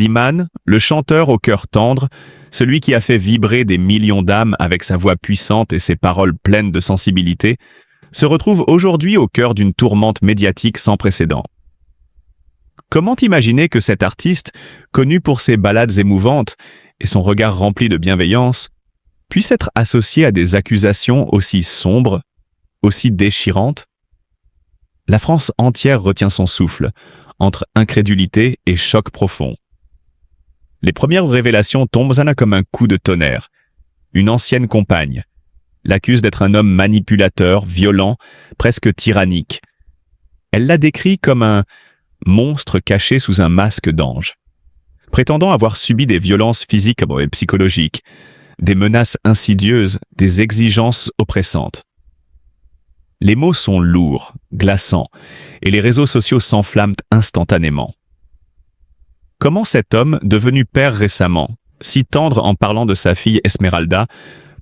Slimane, le chanteur au cœur tendre, celui qui a fait vibrer des millions d'âmes avec sa voix puissante et ses paroles pleines de sensibilité, se retrouve aujourd'hui au cœur d'une tourmente médiatique sans précédent. Comment imaginer que cet artiste, connu pour ses ballades émouvantes et son regard rempli de bienveillance, puisse être associé à des accusations aussi sombres, aussi déchirantes? La France entière retient son souffle, entre incrédulité et choc profond. Les premières révélations tombent comme un coup de tonnerre. Une ancienne compagne l'accuse d'être un homme manipulateur, violent, presque tyrannique. Elle l'a décrit comme un monstre caché sous un masque d'ange, prétendant avoir subi des violences physiques et psychologiques, des menaces insidieuses, des exigences oppressantes. Les mots sont lourds, glaçants, et les réseaux sociaux s'enflamment instantanément. Comment cet homme, devenu père récemment, si tendre en parlant de sa fille Esmeralda,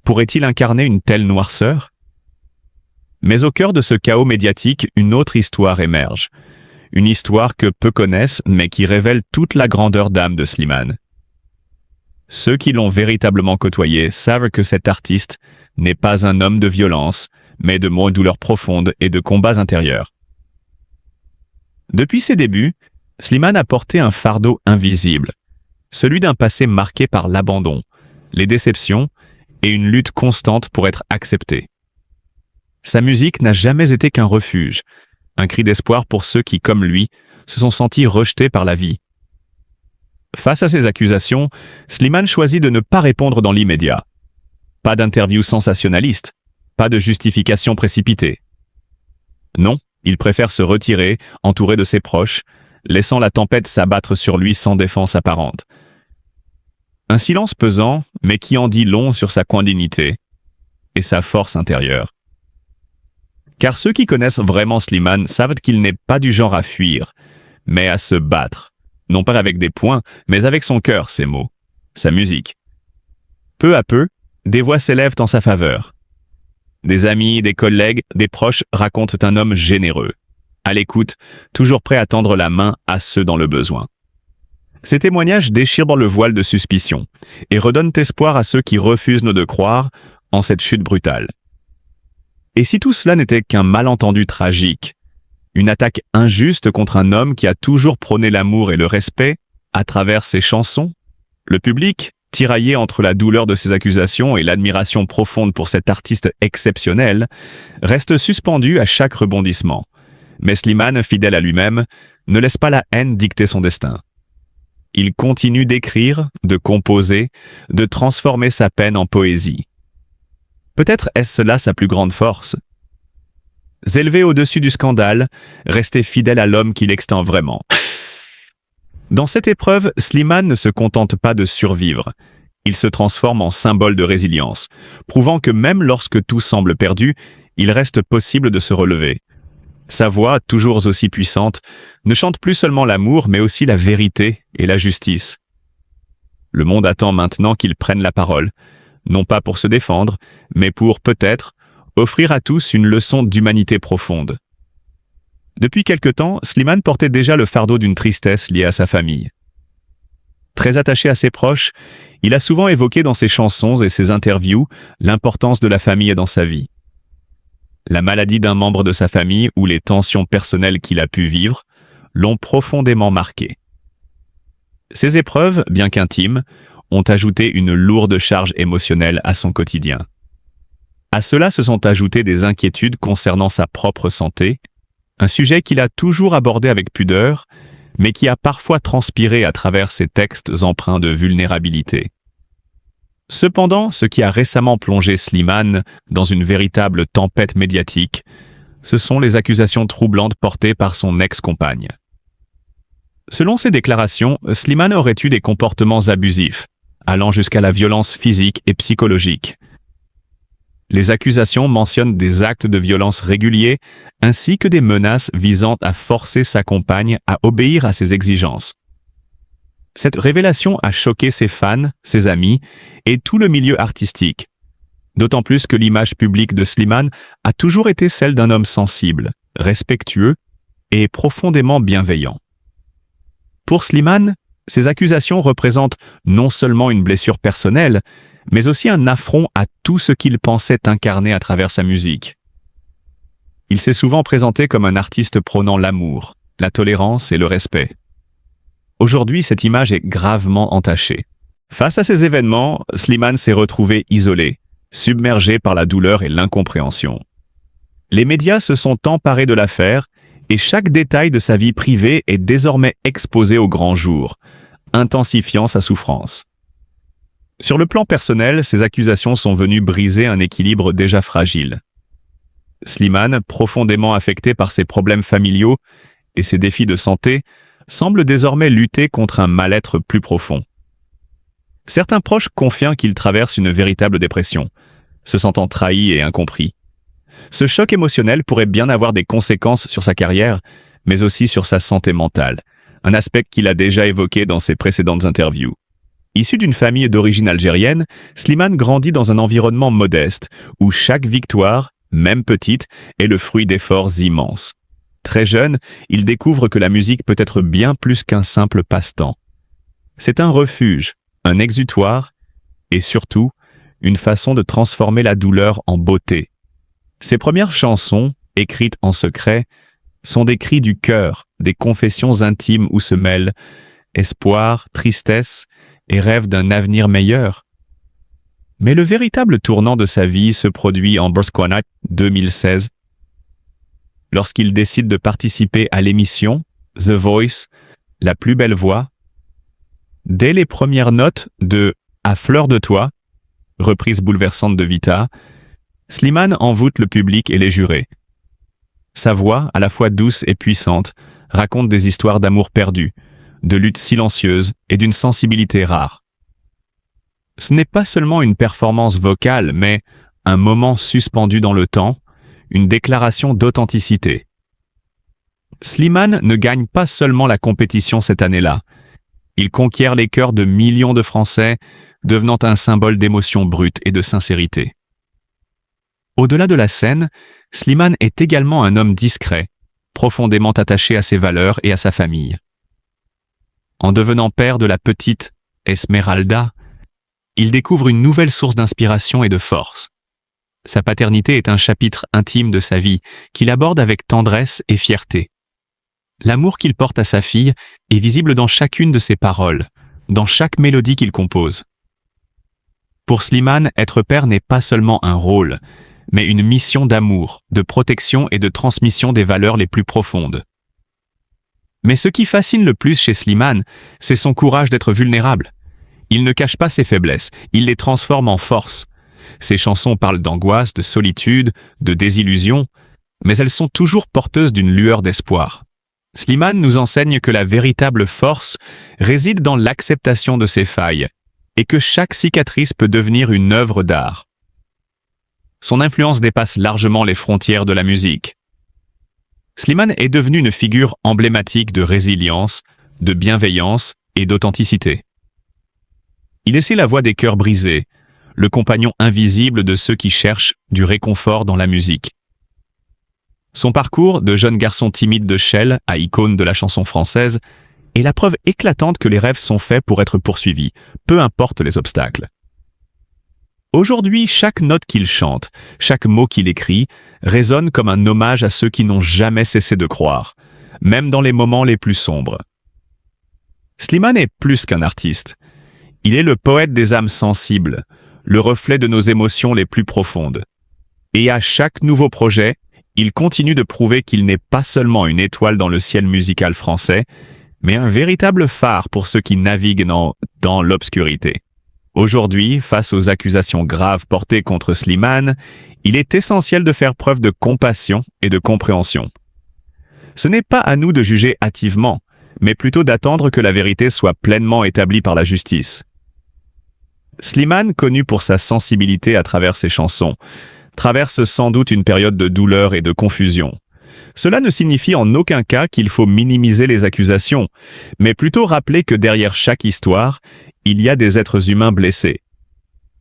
pourrait-il incarner une telle noirceur? Mais au cœur de ce chaos médiatique, une autre histoire émerge. Une histoire que peu connaissent, mais qui révèle toute la grandeur d'âme de Slimane. Ceux qui l'ont véritablement côtoyé savent que cet artiste n'est pas un homme de violence, mais de douleurs profondes et de combats intérieurs. Depuis ses débuts, Slimane a porté un fardeau invisible, celui d'un passé marqué par l'abandon, les déceptions et une lutte constante pour être accepté. Sa musique n'a jamais été qu'un refuge, un cri d'espoir pour ceux qui, comme lui, se sont sentis rejetés par la vie. Face à ces accusations, Slimane choisit de ne pas répondre dans l'immédiat. Pas d'interview sensationnaliste, pas de justification précipitée. Non, il préfère se retirer, entouré de ses proches, laissant la tempête s'abattre sur lui sans défense apparente. Un silence pesant, mais qui en dit long sur sa dignité et sa force intérieure. Car ceux qui connaissent vraiment Slimane savent qu'il n'est pas du genre à fuir, mais à se battre, non pas avec des poings, mais avec son cœur, ses mots, sa musique. Peu à peu, des voix s'élèvent en sa faveur. Des amis, des collègues, des proches racontent un homme généreux, à l'écoute, toujours prêt à tendre la main à ceux dans le besoin. Ces témoignages déchirent le voile de suspicion et redonnent espoir à ceux qui refusent de croire en cette chute brutale. Et si tout cela n'était qu'un malentendu tragique, une attaque injuste contre un homme qui a toujours prôné l'amour et le respect à travers ses chansons, le public, tiraillé entre la douleur de ses accusations et l'admiration profonde pour cet artiste exceptionnel, reste suspendu à chaque rebondissement. Mais Slimane, fidèle à lui-même, ne laisse pas la haine dicter son destin. Il continue d'écrire, de composer, de transformer sa peine en poésie. Peut-être est-ce là sa plus grande force. S'élever au-dessus du scandale, rester fidèle à l'homme qu'il extend vraiment. Dans cette épreuve, Slimane ne se contente pas de survivre. Il se transforme en symbole de résilience, prouvant que même lorsque tout semble perdu, il reste possible de se relever. Sa voix, toujours aussi puissante, ne chante plus seulement l'amour, mais aussi la vérité et la justice. Le monde attend maintenant qu'il prenne la parole, non pas pour se défendre, mais pour, peut-être, offrir à tous une leçon d'humanité profonde. Depuis quelque temps, Slimane portait déjà le fardeau d'une tristesse liée à sa famille. Très attaché à ses proches, il a souvent évoqué dans ses chansons et ses interviews l'importance de la famille dans sa vie. La maladie d'un membre de sa famille ou les tensions personnelles qu'il a pu vivre l'ont profondément marqué. Ces épreuves, bien qu'intimes, ont ajouté une lourde charge émotionnelle à son quotidien. À cela se sont ajoutées des inquiétudes concernant sa propre santé, un sujet qu'il a toujours abordé avec pudeur, mais qui a parfois transpiré à travers ses textes empreints de vulnérabilité. Cependant, ce qui a récemment plongé Slimane dans une véritable tempête médiatique, ce sont les accusations troublantes portées par son ex-compagne. Selon ses déclarations, Slimane aurait eu des comportements abusifs, allant jusqu'à la violence physique et psychologique. Les accusations mentionnent des actes de violence réguliers, ainsi que des menaces visant à forcer sa compagne à obéir à ses exigences. Cette révélation a choqué ses fans, ses amis et tout le milieu artistique, d'autant plus que l'image publique de Slimane a toujours été celle d'un homme sensible, respectueux et profondément bienveillant. Pour Slimane, Ces accusations représentent non seulement une blessure personnelle, mais aussi un affront à tout ce qu'il pensait incarner à travers sa musique. Il s'est souvent présenté comme un artiste prônant l'amour, la tolérance et le respect. Aujourd'hui, cette image est gravement entachée. Face à ces événements, Slimane s'est retrouvé isolé, submergé par la douleur et l'incompréhension. Les médias se sont emparés de l'affaire et chaque détail de sa vie privée est désormais exposé au grand jour, intensifiant sa souffrance. Sur le plan personnel, ces accusations sont venues briser un équilibre déjà fragile. Slimane, profondément affecté par ses problèmes familiaux et ses défis de santé, semble désormais lutter contre un mal-être plus profond. Certains proches confient qu'il traverse une véritable dépression, se sentant trahi et incompris. Ce choc émotionnel pourrait bien avoir des conséquences sur sa carrière, mais aussi sur sa santé mentale, un aspect qu'il a déjà évoqué dans ses précédentes interviews. Issu d'une famille d'origine algérienne, Slimane grandit dans un environnement modeste, où chaque victoire, même petite, est le fruit d'efforts immenses. Très jeune, il découvre que la musique peut être bien plus qu'un simple passe-temps. C'est un refuge, un exutoire, et surtout, une façon de transformer la douleur en beauté. Ses premières chansons, écrites en secret, sont des cris du cœur, des confessions intimes où se mêlent espoir, tristesse et rêve d'un avenir meilleur. Mais le véritable tournant de sa vie se produit en Botswana 2016, lorsqu'il décide de participer à l'émission The Voice, la plus belle voix. Dès les premières notes de « À fleur de toi », reprise bouleversante de Vita, Slimane envoûte le public et les jurés. Sa voix, à la fois douce et puissante, raconte des histoires d'amour perdu, de lutte silencieuse et d'une sensibilité rare. Ce n'est pas seulement une performance vocale, mais un moment suspendu dans le temps, une déclaration d'authenticité. Slimane ne gagne pas seulement la compétition cette année-là. Il conquiert les cœurs de millions de Français, devenant un symbole d'émotion brute et de sincérité. Au-delà de la scène, Slimane est également un homme discret, profondément attaché à ses valeurs et à sa famille. En devenant père de la petite Esmeralda, il découvre une nouvelle source d'inspiration et de force. Sa paternité est un chapitre intime de sa vie qu'il aborde avec tendresse et fierté. L'amour qu'il porte à sa fille est visible dans chacune de ses paroles, dans chaque mélodie qu'il compose. Pour Slimane, être père n'est pas seulement un rôle, mais une mission d'amour, de protection et de transmission des valeurs les plus profondes. Mais ce qui fascine le plus chez Slimane, c'est son courage d'être vulnérable. Il ne cache pas ses faiblesses, il les transforme en force. Ses chansons parlent d'angoisse, de solitude, de désillusion, mais elles sont toujours porteuses d'une lueur d'espoir. Slimane nous enseigne que la véritable force réside dans l'acceptation de ses failles et que chaque cicatrice peut devenir une œuvre d'art. Son influence dépasse largement les frontières de la musique. Slimane est devenu une figure emblématique de résilience, de bienveillance et d'authenticité. Il essaie la voix des cœurs brisés, le compagnon invisible de ceux qui cherchent du réconfort dans la musique. Son parcours de jeune garçon timide de Chelles à icône de la chanson française est la preuve éclatante que les rêves sont faits pour être poursuivis, peu importe les obstacles. Aujourd'hui, chaque note qu'il chante, chaque mot qu'il écrit, résonne comme un hommage à ceux qui n'ont jamais cessé de croire, même dans les moments les plus sombres. Slimane est plus qu'un artiste. Il est le poète des âmes sensibles, le reflet de nos émotions les plus profondes. Et à chaque nouveau projet, il continue de prouver qu'il n'est pas seulement une étoile dans le ciel musical français, mais un véritable phare pour ceux qui naviguent dans l'obscurité. Aujourd'hui, face aux accusations graves portées contre Slimane, il est essentiel de faire preuve de compassion et de compréhension. Ce n'est pas à nous de juger hâtivement, mais plutôt d'attendre que la vérité soit pleinement établie par la justice. Slimane, connu pour sa sensibilité à travers ses chansons, traverse sans doute une période de douleur et de confusion. Cela ne signifie en aucun cas qu'il faut minimiser les accusations, mais plutôt rappeler que derrière chaque histoire, il y a des êtres humains blessés.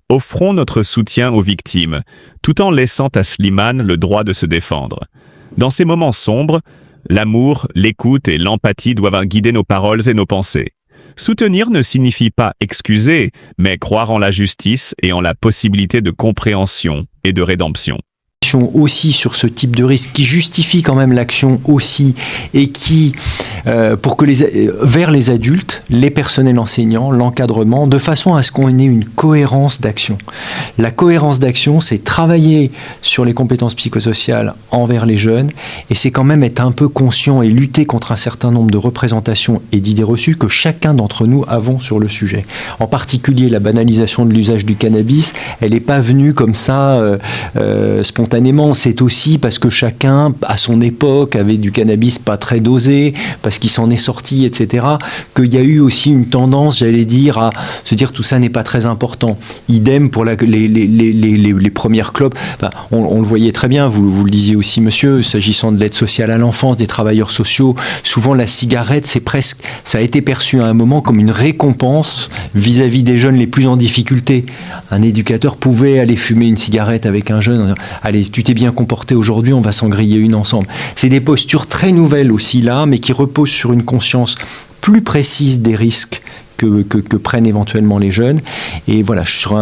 Offrons notre soutien aux victimes, tout en laissant à Slimane le droit de se défendre. Dans ces moments sombres, l'amour, l'écoute et l'empathie doivent guider nos paroles et nos pensées. Soutenir ne signifie pas excuser, mais croire en la justice et en la possibilité de compréhension et de rédemption. Aussi sur ce type de risque qui justifie quand même l'action aussi et qui vers les adultes, les personnels enseignants, l'encadrement, de façon à ce qu'on ait une cohérence d'action. La cohérence d'action, c'est travailler sur les compétences psychosociales envers les jeunes et c'est quand même être un peu conscient et lutter contre un certain nombre de représentations et d'idées reçues que chacun d'entre nous avons sur le sujet. En particulier la banalisation de l'usage du cannabis, elle n'est pas venue comme ça spontanément. C'est aussi parce que chacun, à son époque, avait du cannabis pas très dosé, parce qu'il s'en est sorti, etc., qu'il y a eu aussi une tendance, j'allais dire, à se dire tout ça n'est pas très important. Idem pour les premières clopes. Enfin, on le voyait très bien, vous le disiez aussi, monsieur, s'agissant de l'aide sociale à l'enfance, des travailleurs sociaux, souvent la cigarette, ça a été perçu à un moment comme une récompense vis-à-vis des jeunes les plus en difficulté. Un éducateur pouvait aller fumer une cigarette avec un jeune, allez, tu t'es bien comporté aujourd'hui, on va s'en griller une ensemble. C'est des postures très nouvelles aussi là, mais qui reposent sur une conscience plus précise des risques que prennent éventuellement les jeunes. Et voilà, je suis sur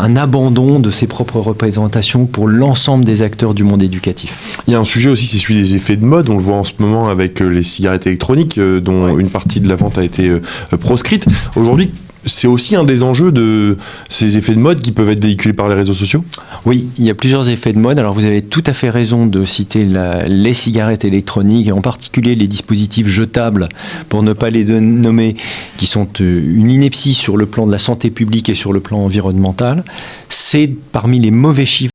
un abandon de ses propres représentations pour l'ensemble des acteurs du monde éducatif. Il y a un sujet aussi, c'est celui des effets de mode. On le voit en ce moment avec les cigarettes électroniques, dont une partie de la vente a été proscrite. Aujourd'hui, c'est aussi un des enjeux de ces effets de mode qui peuvent être véhiculés par les réseaux sociaux ? Oui, il y a plusieurs effets de mode. Alors vous avez tout à fait raison de citer les cigarettes électroniques et en particulier les dispositifs jetables, pour ne pas les nommer, qui sont une ineptie sur le plan de la santé publique et sur le plan environnemental. C'est parmi les mauvais chiffres